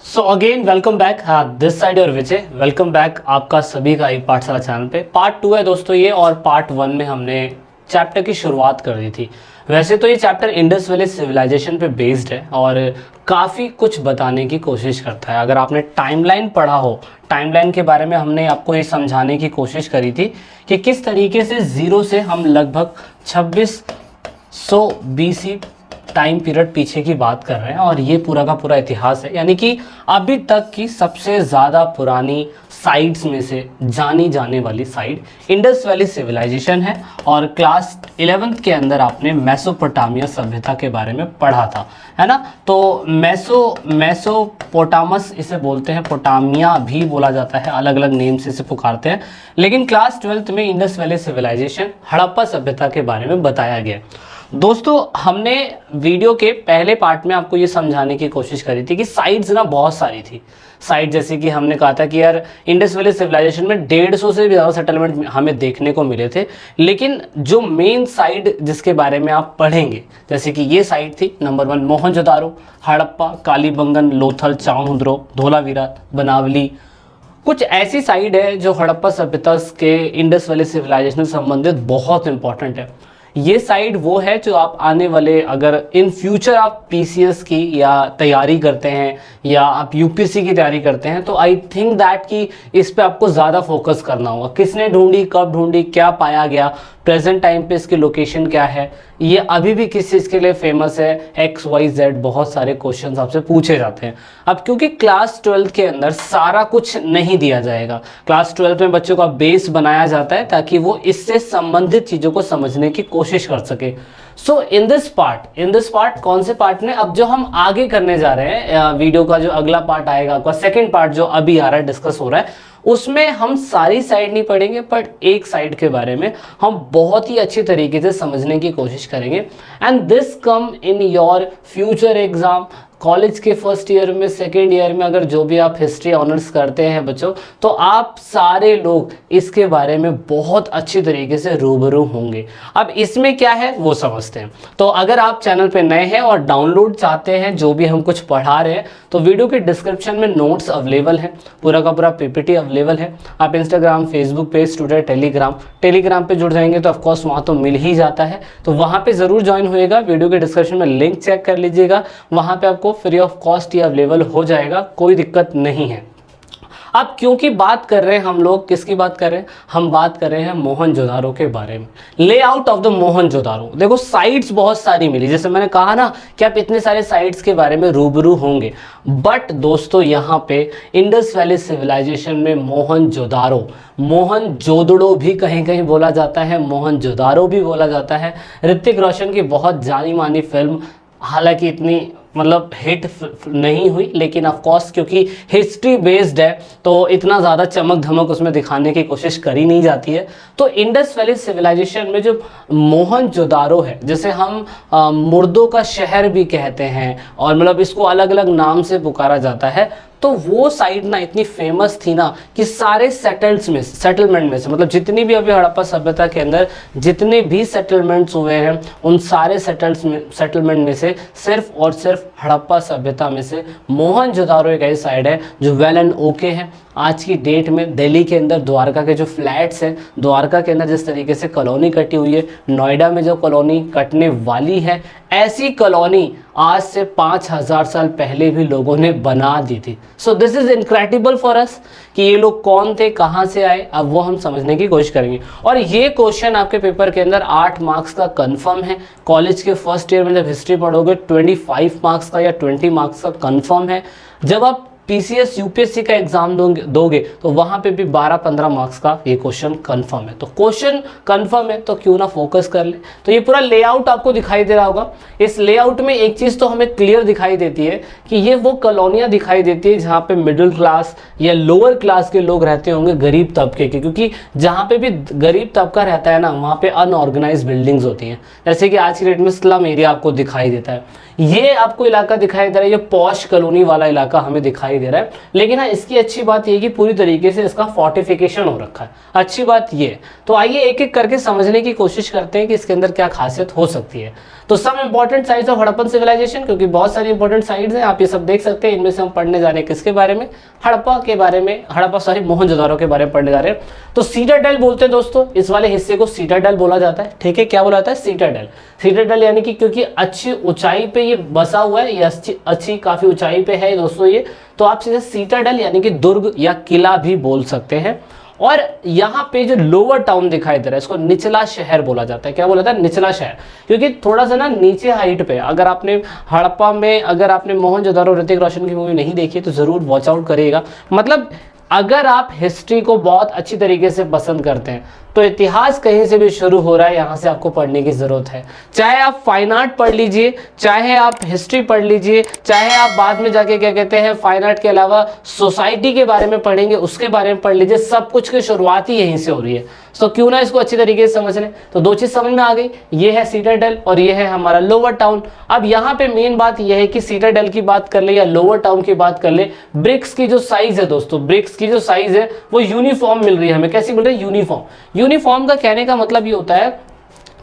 So again welcome back. हाँ, this side और विजय, welcome back आपका सभी का ई पाठशाला चैनल पे। पार्ट 2 है दोस्तों ये, और पार्ट 1 में हमने चैप्टर की शुरुआत कर दी थी। वैसे तो ये चैप्टर इंडस वैली सिविलाइजेशन पे बेस्ड है और काफ़ी कुछ बताने की कोशिश करता है। अगर आपने टाइमलाइन पढ़ा हो, टाइमलाइन के बारे में हमने आपको ये समझाने की कोशिश करी थी कि किस तरीके से ज़ीरो से हम लगभग 2600 BC टाइम पीरियड पीछे की बात कर रहे हैं, और ये पूरा का पूरा इतिहास है। यानी कि अभी तक की सबसे ज़्यादा पुरानी साइट्स में से जानी जाने वाली साइट इंडस वैली सिविलाइजेशन है। और क्लास 11th के अंदर आपने मेसोपोटामिया सभ्यता के बारे में पढ़ा था, है ना। तो मेसोपोटामस इसे बोलते हैं, पोटामिया भी बोला जाता है, अलग अलग नेम से इसे पुकारते हैं। लेकिन क्लास 12th में इंडस वैली सिविलाइजेशन, हड़प्पा सभ्यता के बारे में बताया गया। दोस्तों, हमने वीडियो के पहले पार्ट में आपको ये समझाने की कोशिश करी थी कि साइट्स ना बहुत सारी थी। साइट जैसे कि हमने कहा था कि यार इंडस वैली सिविलाइजेशन में 150 से भी ज़्यादा सेटलमेंट हमें देखने को मिले थे। लेकिन जो मेन साइट जिसके बारे में आप पढ़ेंगे, जैसे कि ये साइट थी नंबर 1 मोहनजोदारो, हड़प्पा, कालीबंगन, लोथल, चामुंड्रो, धोलावीरा, बनावली। कुछ ऐसी साइट है जो हड़प्पा सभ्यता के इंडस वैली सिविलाइजेशन से संबंधित बहुत इंपॉर्टेंट है। ये साइट वो है जो आप आने वाले, अगर इन फ्यूचर आप पीसीएस की या तैयारी करते हैं या आप यूपीएससी की तैयारी करते हैं, तो आई थिंक दैट कि इस पे आपको ज़्यादा फोकस करना होगा। किसने ढूंढी, कब ढूंढी, क्या पाया गया, प्रेजेंट टाइम पे इसकी लोकेशन क्या है, ये अभी भी किस चीज़ के लिए फेमस है, XYZ बहुत सारे क्वेश्चंस आपसे पूछे जाते हैं। अब क्योंकि क्लास 12th के अंदर सारा कुछ नहीं दिया जाएगा, क्लास 12th में बच्चों का बेस बनाया जाता है ताकि वो इससे संबंधित चीज़ों को समझने की कोशिश कर सके। सो इन दिस पार्ट कौन से पार्ट में, अब जो हम आगे करने जा रहे हैं, वीडियो का जो अगला पार्ट आएगा, आपका सेकेंड पार्ट जो अभी आ रहा है, डिस्कस हो रहा है, उसमें हम सारी साइड नहीं पढ़ेंगे, बट एक साइड के बारे में हम बहुत ही अच्छी तरीके से समझने की कोशिश करेंगे। And this come in your future exam. College के फर्स्ट ईयर में, सेकेंड ईयर में, अगर जो भी आप हिस्ट्री ऑनर्स करते हैं बच्चों, तो आप सारे लोग इसके बारे में बहुत अच्छी तरीके से रूबरू होंगे। अब इसमें क्या है वो समझते हैं। तो अगर आप चैनल पे नए हैं और डाउनलोड चाहते हैं जो भी हम कुछ पढ़ा रहे हैं, तो वीडियो के डिस्क्रिप्शन में नोट्स अवेलेबल हैं, पूरा का पूरा PPT अवेलेबल है। आप Instagram, Facebook page, Twitter, Telegram पे जुड़ जाएंगे तो ऑफकोर्स वहाँ तो मिल ही जाता है, तो वहाँ पे ज़रूर ज्वाइन होएगा। वीडियो के डिस्क्रिप्शन में लिंक चेक कर लीजिएगा, वहाँ पे आपको free of cost he available हो जाएगा, कोई दिक्कत नहीं है। अब क्योंकि बात कर रहे हैं हम लोग, किसकी बात कर रहे हैं, हम बात कर रहे हैं मोहनजोदारो के बारे में, लेआउट ऑफ द मोहनजोदारो। देखो साइट्स बहुत सारी मिली, जैसे मैंने कहा ना कि आप इतने सारे साइट्स के बारे में रूबरू होंगे, बट दोस्तों यहाँ पे इंडस वैली सिविलाइजेशन में मोहनजोदड़ो भी कहीं कहीं बोला जाता है, मोहनजोदारो भी बोला जाता है। ऋतिक रोशन की बहुत जानी मानी फिल्म, हालांकि इतनी मतलब हिट नहीं हुई, लेकिन ऑफ कोर्स क्योंकि हिस्ट्री बेस्ड है तो इतना ज़्यादा चमक धमक उसमें दिखाने की कोशिश करी नहीं जाती है। तो इंडस वैली सिविलाइजेशन में जो मोहनजोदारो है, जिसे हम मुर्दों का शहर भी कहते हैं, और मतलब इसको अलग अलग नाम से पुकारा जाता है, तो वो साइट ना इतनी फेमस थी ना कि सारे सेटलमेंट में से, मतलब जितनी भी अभी हड़प्पा सभ्यता के अंदर जितने भी सेटलमेंट्स हुए हैं, उन सारे सेटलमेंट में से सिर्फ और सिर्फ हड़प्पा सभ्यता में से मोहनजोदारो एक ऐसी साइट है जो वेल एंड ओके है। आज की डेट में दिल्ली के अंदर द्वारका के जो फ्लैट्स हैं, द्वारका के अंदर जिस तरीके से कॉलोनी कटी हुई है, नोएडा में जो कॉलोनी कटने वाली है, ऐसी कॉलोनी आज से 5000 साल पहले भी लोगों ने बना दी थी। सो this is incredible for us कि ये लोग कौन थे, कहाँ से आए, अब वो हम समझने की कोशिश करेंगे। और ये क्वेश्चन आपके पेपर के अंदर 8 मार्क्स का कंफर्म है। कॉलेज के फर्स्ट ईयर में जब हिस्ट्री पढ़ोगे 25 मार्क्स का या 20 मार्क्स का कंफर्म है। जब आप पीसीएस यूपीएससी का एग्जाम दोगे तो वहाँ पे भी 12-15 मार्क्स का ये क्वेश्चन कंफर्म है। तो क्वेश्चन कंफर्म है तो क्यों ना फोकस कर ले। तो ये पूरा लेआउट आपको दिखाई दे रहा होगा। इस लेआउट में एक चीज़ तो हमें क्लियर दिखाई देती है कि ये वो कॉलोनियाँ दिखाई देती है जहाँ पे मिडिल क्लास या लोअर क्लास के लोग रहते होंगे, गरीब तबके के, क्योंकि जहाँ पे भी गरीब तबका रहता है ना, वहाँ पे अनऑर्गेनाइज बिल्डिंग्स होती हैं। जैसे कि आज की डेट में स्लम एरिया आपको दिखाई देता है, ये आपको इलाका दिखाई दे रहा है, ये पॉश कॉलोनी वाला इलाका हमें दिखाई नहीं दे रहा है, लेकिन हाँ इसकी अच्छी बात ये कि पूरी तरीके से इसका फोर्टिफिकेशन हो रखा है, अच्छी बात ये। तो आइए एक एक करके समझने की कोशिश करते हैं कि इसके अंदर क्या खासियत हो सकती है। तो some important sites of Harappan civilisation, क्योंकि बहुत सारी इंपॉर्टेंट साइट्स हैं, आप ये सब देख सकते हैं। इनमें से हम पढ़ने जा रहे हैं किसके बारे में, हड़प्पा के बारे में, मोहनजोदारो के बारे में पढ़ने जा रहे हैं। तो सीटाडेल बोलते हैं दोस्तों, इस वाले हिस्से को सीटाडेल बोला जाता है, ठीक है। क्या बोला जाता है, सीटाडेल। सीटाडेल यानी कि क्योंकि अच्छी ऊंचाई पे ये बसा हुआ है, ये अच्छी काफी ऊंचाई पे है दोस्तों ये, तो आप सीधे सीटाडेल यानी कि दुर्ग या किला भी बोल सकते हैं। और यहाँ पे जो लोअर टाउन दिखाई दे रहा है, इसको निचला शहर बोला जाता है। क्या बोला जाता है, निचला शहर, क्योंकि थोड़ा सा ना नीचे हाइट पे। अगर आपने हड़प्पा में, अगर आपने मोहनजोदारो ऋतिक रोशन की मूवी नहीं देखी तो जरूर वॉच आउट करिएगा। मतलब अगर आप हिस्ट्री को बहुत अच्छी तरीके से पसंद करते हैं तो इतिहास कहीं से भी शुरू हो रहा है, यहाँ से आपको पढ़ने की जरूरत है। चाहे आप फाइन आर्ट पढ़ लीजिए, चाहे आप हिस्ट्री पढ़ लीजिए, चाहे आप बाद में जाके क्या कहते हैं फाइन आर्ट के अलावा सोसाइटी के बारे में पढ़ेंगे, उसके बारे में पढ़ लीजिए, सब कुछ की शुरुआत ही यहीं से हो रही है। तो क्यों ना इसको अच्छी तरीके से समझ लें। तो दो चीज समझ में आ गई, ये है सीटाडेल और ये है हमारा लोअर टाउन। अब यहाँ पे मेन बात यह है कि सीटाडेल की बात कर ले या लोअर टाउन की बात कर ले, ब्रिक्स की जो साइज है दोस्तों, ब्रिक्स की जो साइज है वो यूनिफॉर्म मिल रही है हमें। कैसी मिल रही है, यूनिफॉर्म। यूनिफॉर्म का कहने का मतलब ये होता है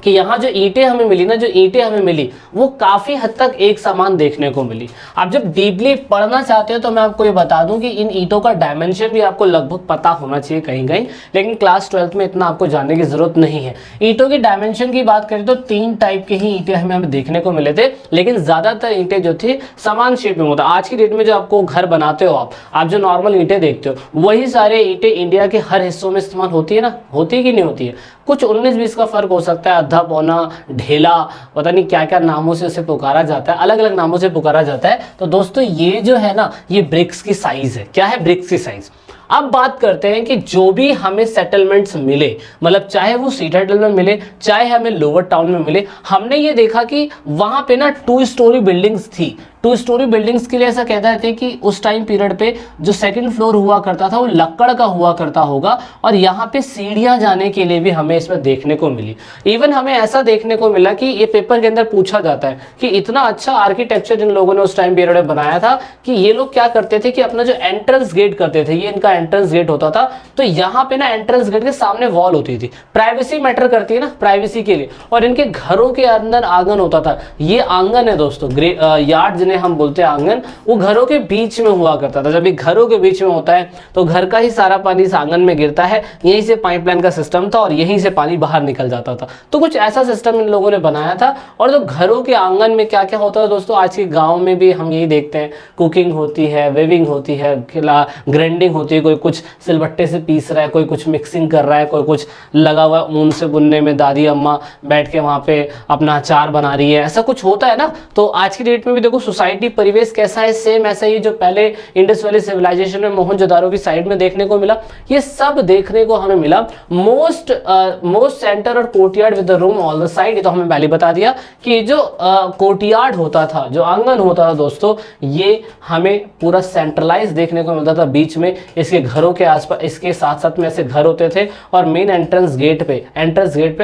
कि यहाँ जो ईंटें हमें मिली ना, जो ईंटें हमें मिली वो काफी हद तक एक समान देखने को मिली। आप जब डीपली पढ़ना चाहते हो तो मैं आपको ये बता दूं कि इन ईंटों का डायमेंशन भी आपको लगभग पता होना चाहिए कहीं कहीं, लेकिन क्लास 12th में इतना आपको जानने की जरूरत नहीं है। ईंटों की डायमेंशन की बात करें तो 3 टाइप के ही ईंटें हमें देखने को मिले थे, लेकिन ज्यादातर ईंटें जो थी समान शेप में होता। आज की डेट में जो आपको घर बनाते हो, आप जो नॉर्मल ईंटें देखते हो वही सारे ईंटें इंडिया के हर हिस्सों में इस्तेमाल होती है ना, होती है कि नहीं होती है। कुछ 19-20 का फर्क हो सकता है, अद्धा पौना, ढेला, पता नहीं क्या क्या नामों से उसे पुकारा जाता है, अलग अलग नामों से पुकारा जाता है। तो दोस्तों ये जो है ना, ये ब्रिक्स की साइज है। क्या है, ब्रिक्स की साइज। अब बात करते हैं कि जो भी हमें सेटलमेंट्स मिले, मतलब चाहे वो सीटाडेल में मिले, चाहे हमें लोअर टाउन में मिले, हमने ये देखा कि वहां पे ना 2 स्टोरी बिल्डिंग्स थी। 2 स्टोरी बिल्डिंग्स के लिए ऐसा कहते थे कि उस टाइम पीरियड पे जो सेकंड फ्लोर हुआ करता था वो लक्कड़ का हुआ करता होगा, और यहाँ पे सीढ़ियां जाने के लिए भी हमें इसमें देखने को मिली। इवन हमें ऐसा देखने को मिला कि ये पेपर के अंदर पूछा जाता है कि इतना अच्छा आर्किटेक्चर जिन लोगों ने उस टाइम पीरियड में बनाया था कि ये लोग क्या करते थे कि अपना जो एंट्रेंस गेट करते थे, ये इनका एंट्रेंस गेट होता था, तो यहाँ पे ना एंट्रेंस गेट के सामने वॉल होती थी। प्राइवेसी मैटर करती है ना, प्राइवेसी के लिए, और इनके घरों के अंदर आंगन होता था। ये आंगन है दोस्तों, यार्ड जिन्हें हम बोलते हैं आंगन, वो घरों के बीच में हुआ करता था। जब ये घरों के बीच में होता है तो घर का ही सारा पानी इस आंगन में गिरता है, यहीं से पाइपलाइन का सिस्टम था और यहीं से पानी बाहर निकल जाता था। तो कुछ ऐसा सिस्टम इन लोगों ने बनाया था। और जो घरों के आंगन में क्या क्या होता है दोस्तों, आज के गाँव में भी हम यही देखते हैं, कुकिंग होती है, वेविंग होती है, ग्राइंडिंग होती है, कोई कुछ सिलबट्टे से पीस रहा है, कोई कुछ मिक्सिंग कर रहा है, कोई कुछ लगा हुआ है ऊन से बुनने में, दादी अम्मा बैठ के वहाँ पे अपना अचार बना रही है, ऐसा कुछ होता है ना। तो आज की डेट में भी देखो सोसाइटी परिवेश कैसा है, सेम ऐसा ही जो पहले इंडस वैली सिविलाइजेशन में मोहनजोदारो की साइड में देखने को मिला, ये सब देखने को हमें मिला। मोस्ट सेंटर और courtyard with the room all the side, ये तो हमें पहले बता दिया कि जो कोर्टयार्ड होता था, जो आंगन होता था दोस्तों, ये हमें पूरा सेंट्रलाइज देखने को मिलता था बीच में। इसके घरों के आसपास, इसके साथ साथ में ऐसे घर होते थे, और मेन एंट्रेंस गेट पे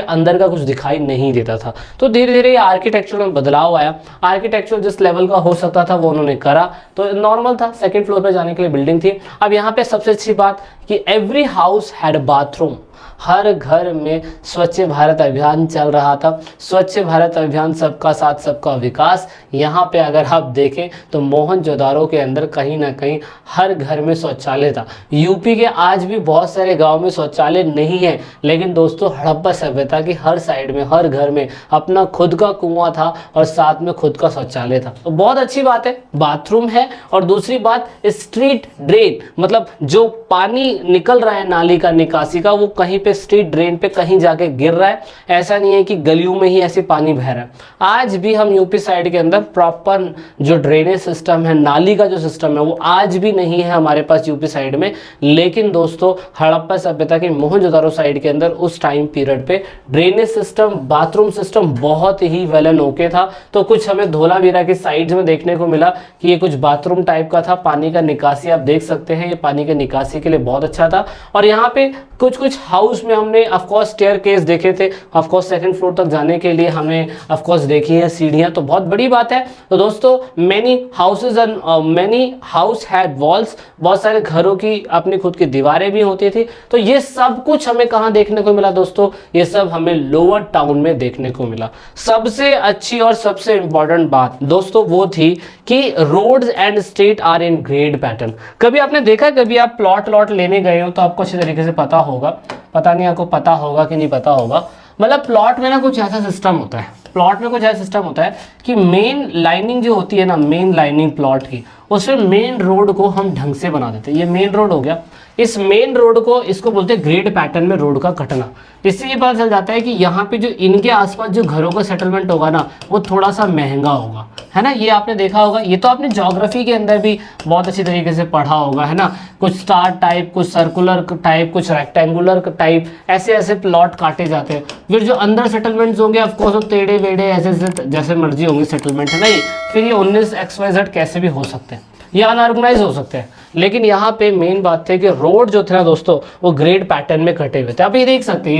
अंदर का कुछ दिखाई नहीं देता था। तो धीरे धीरे आर्किटेक्चर में बदलाव आया। आर्किटेक्चर जिस लेवल का हो सकता था वो उन्होंने करा, तो नॉर्मल था, सेकंड फ्लोर पे जाने के लिए बिल्डिंग थी। अब यहाँ पे सबसे अच्छी बात कि एवरी हाउस हैड बाथरूम, हर घर में स्वच्छ भारत अभियान चल रहा था। स्वच्छ भारत अभियान, सबका साथ सबका विकास। यहाँ पे अगर आप देखें तो मोहनजोदारो के अंदर कहीं ना कहीं हर घर में शौचालय था। यूपी के आज भी बहुत सारे गांव में शौचालय नहीं है, लेकिन दोस्तों हड़प्पा सभ्यता की हर साइड में, हर घर में अपना खुद का कुआं था और साथ में खुद का शौचालय था। तो बहुत अच्छी बात है, बाथरूम है। और दूसरी बात, स्ट्रीट ड्रेन, मतलब जो पानी निकल रहा है नाली का, निकासी का, वो कहीं पे स्ट्रीट ड्रेन पे कहीं जाके गिर रहा है। ऐसा नहीं है कि गलियों में ही ऐसे पानी बह रहा है। आज भी हम यूपी साइड के अंदर प्रॉपर जो ड्रेनेज सिस्टम है, नाली का जो सिस्टम है, वो आज भी नहीं है हमारे पास यूपी साइड में। लेकिन दोस्तों हड़प्पा सभ्यता के मोहनजोदारो साइड के अंदर उस टाइम पीरियड पे ड्रेनेज सिस्टम, बाथरूम सिस्टम बहुत ही वेल एंड ओके था। तो कुछ हमें धोलावीरा की साइड में देखने को मिला कि ये कुछ बाथरूम टाइप का था। पानी का निकासी आप देख सकते हैं, ये पानी के निकासी के लिए बहुत अच्छा था। और यहाँ पे कुछ कुछ हाउस में हमने ऑफकोर्स स्टेयरकेस देखे थे, ऑफकोर्स सेकंड फ्लोर तक जाने के लिए हमने ऑफकोर्स देखी है सीढ़ियाँ, तो बहुत बड़ी बात है। तो दोस्तों many houses and many house had walls, बहुत सारे घरों की अपनी खुद की दीवारें भी होती थी। तो ये सब कुछ हमें कहाँ देखने को मिला दोस्तों, ये सब हमें लोअर टाउन में देखने को मिला। सबसे अच्छी और सबसे इंपॉर्टेंट बात दोस्तों वो थी कि roads and street are in grid pattern. कभी आपने देखा, कभी आप प्लॉट लॉट लेने गए हो तो आपको अच्छी तरीके से पता होगा, पता नहीं आपको पता होगा कि नहीं पता होगा, मतलब प्लॉट में ना कुछ ऐसा सिस्टम होता है, प्लॉट में कुछ ऐसा सिस्टम होता है कि मेन लाइनिंग जो होती है ना, मेन लाइनिंग प्लॉट की, उसमें मेन रोड को हम ढंग से बना देते हैं। ये मेन रोड हो गया, इस मेन रोड को, इसको बोलते हैं ग्रेड पैटर्न में रोड का कटना। इससे ये पता चल जाता है कि यहाँ पे जो इनके आसपास जो घरों का सेटलमेंट होगा ना, वो थोड़ा सा महंगा होगा, है ना। ये आपने देखा होगा, ये तो आपने ज्योग्राफी के अंदर भी बहुत अच्छी तरीके से पढ़ा होगा, है ना। कुछ स्टार टाइप, कुछ सर्कुलर टाइप, कुछ रेक्टेंगुलर टाइप, ऐसे ऐसे प्लॉट काटे जाते हैं। फिर जो अंदर सेटलमेंट्स होंगे ऑफकोर्स वो टेढ़े वेढ़े ऐसे जैसे मर्जी होंगे सेटलमेंट, है ना। ये फिर ये 19 XYZ कैसे भी हो सकते हैं, ये अनऑर्गेनाइज हो सकते हैं। लेकिन यहाँ पे मेन बात थी कि रोड जो थे ना दोस्तों, वो ग्रेड पैटर्न में कटे हुए थे। आप ये देख सकते हैं,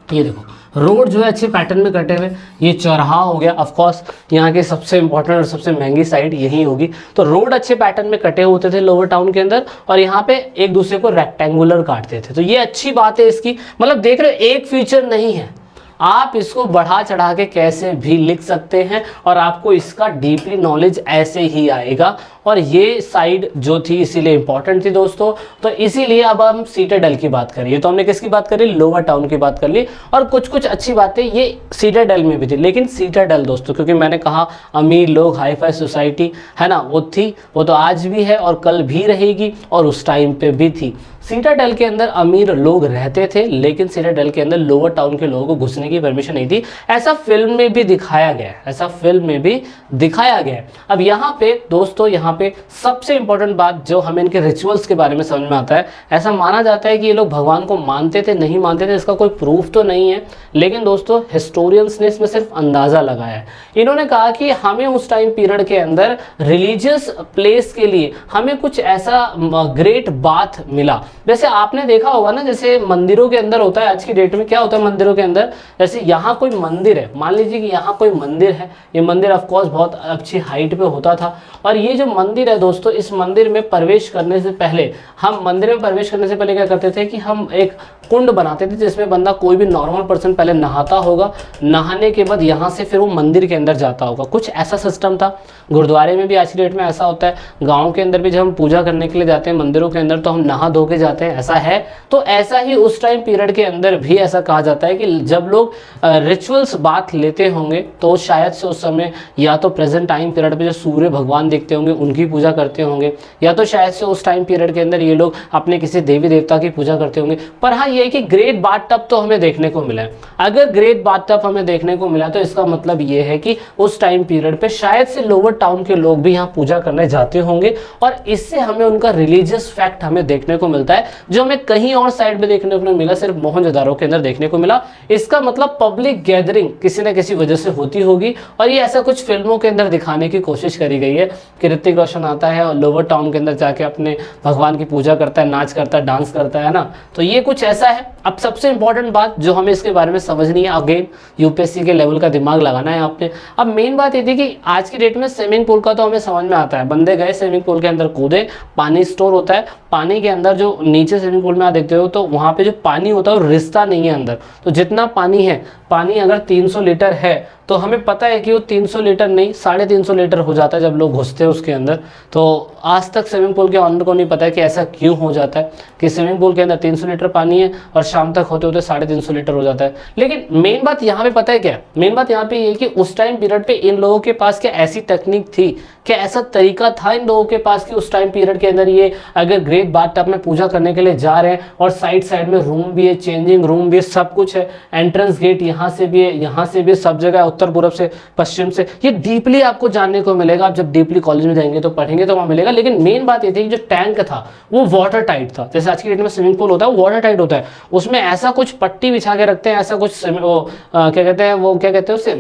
ये देखो रोड जो है अच्छे पैटर्न में कटे हुए। ये चौराहा हो गया, ऑफ कोर्स यहाँ की सबसे इंपॉर्टेंट और सबसे महंगी साइड यही होगी। तो रोड अच्छे पैटर्न में कटे होते थे लोअर टाउन के अंदर, और यहाँ पे एक दूसरे को रेक्टेंगुलर काटते थे। तो ये अच्छी बात है इसकी, मतलब देख रहे हो एक फीचर नहीं है, आप इसको बढ़ा चढ़ा के कैसे भी लिख सकते हैं और आपको इसका डीपली नॉलेज ऐसे ही आएगा। और ये साइड जो थी इसीलिए इंपॉर्टेंट थी दोस्तों। तो इसीलिए अब हम सीटाडेल की बात करिए, तो हमने किसकी बात करी, लोअर टाउन की बात कर ली। और कुछ कुछ अच्छी बातें ये सीटाडेल में भी थी, लेकिन सीटाडेल दोस्तों, क्योंकि मैंने कहा अमीर लोग, हाई फाई सोसाइटी, है ना, वो थी, वो तो आज भी है और कल भी रहेगी और उस टाइम पे भी थी। सीटाडेल के अंदर अमीर लोग रहते थे, लेकिन सीटाडेल के अंदर लोअर टाउन के लोगों को घुसने की परमिशन नहीं थी। ऐसा फिल्म में भी दिखाया गया, ऐसा फिल्म में भी दिखाया गया। अब यहाँ पे दोस्तों, यहाँ पे सबसे इंपॉर्टेंट बात जो हमें इनके रिचुअल्स के बारे में समझ में आता है, ऐसा माना जाता है कि ये लोग भगवान को मानते थे, नहीं मानते थे इसका कोई प्रूफ तो नहीं है, लेकिन दोस्तों हिस्टोरियंस ने इसमें सिर्फ अंदाजा लगाया है। इन्होंने कहा कि हमें उस टाइम पीरियड के अंदर रिलीजियस प्लेस के लिए हमें कुछ ऐसा ग्रेट बात मिला। जैसे आपने देखा होगा ना, जैसे मंदिरों के अंदर होता है, आज की डेट में क्या होता है मंदिरों के अंदर, जैसे यहाँ कोई मंदिर है, मान लीजिए कि यहाँ कोई मंदिर है, ये मंदिर ऑफ कोर्स बहुत अच्छी हाइट पे होता था, और ये जो मंदिर है दोस्तों, इस मंदिर में प्रवेश करने से पहले, हम मंदिर में प्रवेश करने से पहले क्या करते थे कि हम एक कुंड बनाते थे जिसमें बंदा, कोई भी नॉर्मल पर्सन पहले नहाता होगा, नहाने के बाद यहाँ से फिर वो मंदिर के अंदर जाता होगा, कुछ ऐसा सिस्टम था। गुरुद्वारे में भी आज की डेट में ऐसा होता है, गाँव के अंदर भी जब हम पूजा करने के लिए जाते हैं मंदिरों के अंदर, तो हम नहा धो के जाते हैं, ऐसा है। तो ऐसा ही उस टाइम पीरियड के अंदर भी ऐसा कहा जाता है कि जब लोग रिचुअल्स बात लेते होंगे, तो शायद से उस समय या तो प्रेजेंट टाइम पीरियड पे जो सूर्य भगवान देखते होंगे उनकी पूजा करते होंगे, या तो शायद से उस टाइम पीरियड के अंदर ये लोग अपने किसी देवी देवता की पूजा करते होंगे। पर हाँ, ये कि ग्रेट बाथटब तो हमें देखने को मिला है। अगर ग्रेट बाथटब हमें देखने को मिला तो इसका मतलब ये है कि उस टाइम पीरियड पे शायद से लोअर टाउन के लोग भी यहाँ पूजा करने जाते होंगे, और इससे हमें उनका रिलीजियस फैक्ट हमें देखने को मिलता है, जो हमें कहीं और साइड पे देखने को नहीं मिला, सिर्फ मोहनजोदारो के अंदर देखने को मिला। इसका मतलब पब्लिक गैदरिंग किसी न किसी वजह से होती होगी, और ये ऐसा कुछ फिल्मों के अंदर दिखाने की कोशिश करी गई है कि ऋतिक रोशन आता है और लोअर टाउन के अंदर जाके अपने भगवान की पूजा करता है, नाच करता है, डांस करता है ना। तो ये कुछ ऐसा है। अब सबसे इंपॉर्टेंट बात जो हमें इसके बारे में समझनी है, अगेन यूपीएससी के लेवल का दिमाग लगाना है आपने। अब मेन बात ये थी कि आज की डेट में स्विमिंग पूल का तो हमें समझ में आता है, बंदे गए स्विमिंग पूल के अंदर कूदे, पानी स्टोर होता है, पानी के अंदर जो नीचे स्विमिंग पूल में आप देखते हो तो वहाँ पे जो पानी होता है वो रिसता नहीं है अंदर। तो जितना पानी है, पानी अगर 300 लीटर है तो हमें पता है कि वो 300 लीटर नहीं 350 लीटर हो जाता है जब लोग घुसते हैं उसके अंदर। तो आज तक स्विमिंग पूल के ऑनर को नहीं पता है कि ऐसा क्यों हो जाता है कि स्विमिंग पूल के अंदर 300 लीटर पानी है और शाम तक होते होते 350 लीटर हो जाता है। लेकिन मेन बात यहाँ पे पता है क्या, मेन बात यहाँ पे ये कि उस टाइम पीरियड पे इन लोगों के पास क्या ऐसी टेक्निक थी, क्या ऐसा तरीका था इन लोगों के पास कि उस टाइम पीरियड के अंदर ये अगर ग्रेट बाथटब में पूजा करने के लिए जा रहे हैं और साइड साइड में रूम भी है, चेंजिंग रूम भी है, सब कुछ है, एंट्रेंस गेट यहाँ से भी है, यहाँ से भी, सब जगह उत्तर पूर्व से पश्चिम से। ये डीपली आपको जानने को मिलेगा, आप जब डीपली कॉलेज में जाएंगे तो पढ़ेंगे तो वहाँ मिलेगा। लेकिन मेन बात ये थी कि जो टैंक था वो वाटर टाइट था। जैसे आज की डेट में स्विमिंग पूल होता है वो वाटर टाइट होता है, उसमें ऐसा कुछ पट्टी बिछा के रखते हैं, ऐसा कुछ क्या कहते हैं उसे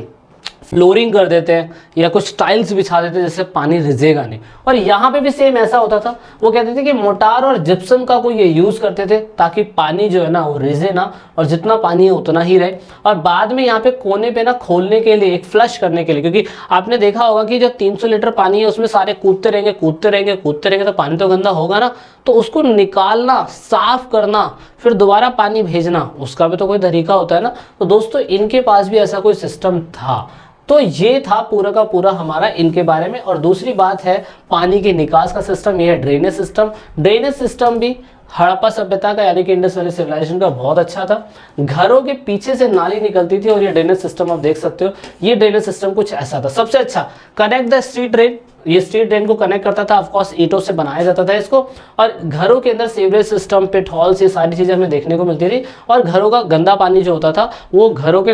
फ्लोरिंग कर देते हैं या कुछ टाइल्स बिछा देते हैं जिससे पानी रिजेगा नहीं। और यहाँ पे भी सेम ऐसा होता था, वो कहते थे कि मोटार और जिप्सम का कोई ये यूज़ करते थे ताकि पानी जो है ना वो रिजे ना, और जितना पानी है उतना ही रहे। और बाद में यहाँ पे कोने पे ना खोलने के लिए, एक फ्लश करने के लिए, क्योंकि आपने देखा होगा कि जो 300 लीटर पानी है उसमें सारे कूदते रहेंगे कूदते रहेंगे कूदते रहेंगे तो पानी तो गंदा होगा ना, तो उसको निकालना, साफ करना, फिर दोबारा पानी भेजना, उसका भी तो कोई तरीका होता है ना। तो दोस्तों इनके पास भी ऐसा कोई सिस्टम था। तो ये था पूरा का पूरा हमारा इनके बारे में। और दूसरी बात है पानी के निकास का सिस्टम, ये है ड्रेनेज सिस्टम। ड्रेनेज सिस्टम भी हड़प्पा सभ्यता का यानी कि इंडस वैली सिविलाइजेशन का बहुत अच्छा था। घरों के पीछे से नाली निकलती थी और ये ड्रेनेज सिस्टम आप देख सकते हो। ये ड्रेनेज सिस्टम कुछ ऐसा था। सबसे अच्छा, कनेक्ट द स्ट्रीट ड्रेन, ये स्ट्रीट ड्रेन को कनेक्ट करता था, ऑफकोर्स ईंटों से बनाया जाता था इसको। और घरों के अंदर सीवरेज सिस्टम, पिट हॉल्स, ये सारी चीज़ें हमें देखने को मिलती थी। और घरों का गंदा पानी जो होता था वो घरों के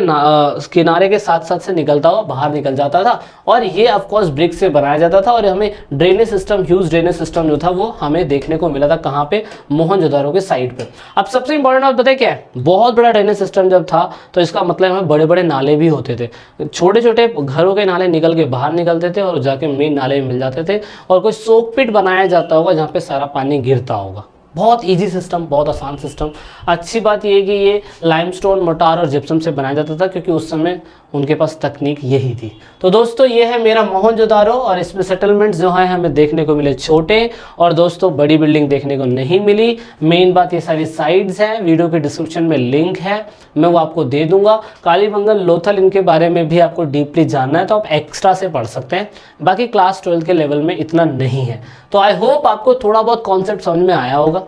किनारे के साथ साथ से निकलता हुआ बाहर निकल जाता था। और ये ऑफकोर्स ब्रिक से बनाया जाता था। और हमें drainage system, huge drainage system जो था वो हमें देखने को मिला था कहाँ पे, मोहनजोदारो के साइड पे। अब सबसे इंपॉर्टेंट बात बताए क्या है, बहुत बड़ा ड्रेनेज सिस्टम जब था तो इसका मतलब हमें बड़े बड़े नाले भी होते थे। छोटे छोटे घरों के नाले निकल के बाहर निकलते थे और जाके मेन नाले मिल जाते थे। और कोई सोक पिट बनाया जाता होगा जहाँ पे सारा पानी गिरता होगा। बहुत इजी सिस्टम, बहुत आसान सिस्टम। अच्छी बात ये है कि ये लाइमस्टोन, मोटार और जिप्सम से बनाया जाता था क्योंकि उस समय उनके पास तकनीक यही थी। तो दोस्तों ये है मेरा मोहनजोदारो और इसमें सेटलमेंट्स जो है हमें देखने को मिले छोटे, और दोस्तों बड़ी बिल्डिंग देखने को नहीं मिली। मेन बात ये सारी साइड्स हैं, वीडियो के डिस्क्रिप्शन में लिंक है, मैं वो आपको दे दूंगा। कालीबंगन, लोथल, इनके बारे में भी आपको डीपली जानना है तो आप एक्स्ट्रा से पढ़ सकते हैं। बाकी क्लास 12 के लेवल में इतना नहीं है। तो आई होप आपको थोड़ा बहुत कॉन्सेप्ट समझ में आया होगा।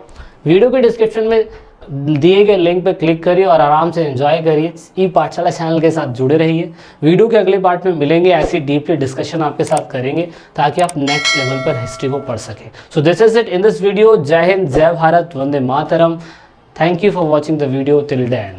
वीडियो के डिस्क्रिप्शन में दिए गए लिंक पर क्लिक करिए और आराम से एंजॉय करिए। ई पाठशाला चैनल के साथ जुड़े रहिए। वीडियो के अगले पार्ट में मिलेंगे, ऐसी डीपली डिस्कशन आपके साथ करेंगे ताकि आप नेक्स्ट लेवल पर हिस्ट्री को पढ़ सकें। So this is it in this video. जय हिंद, जय भारत, वंदे मातरम। Thank you for watching the video till the and.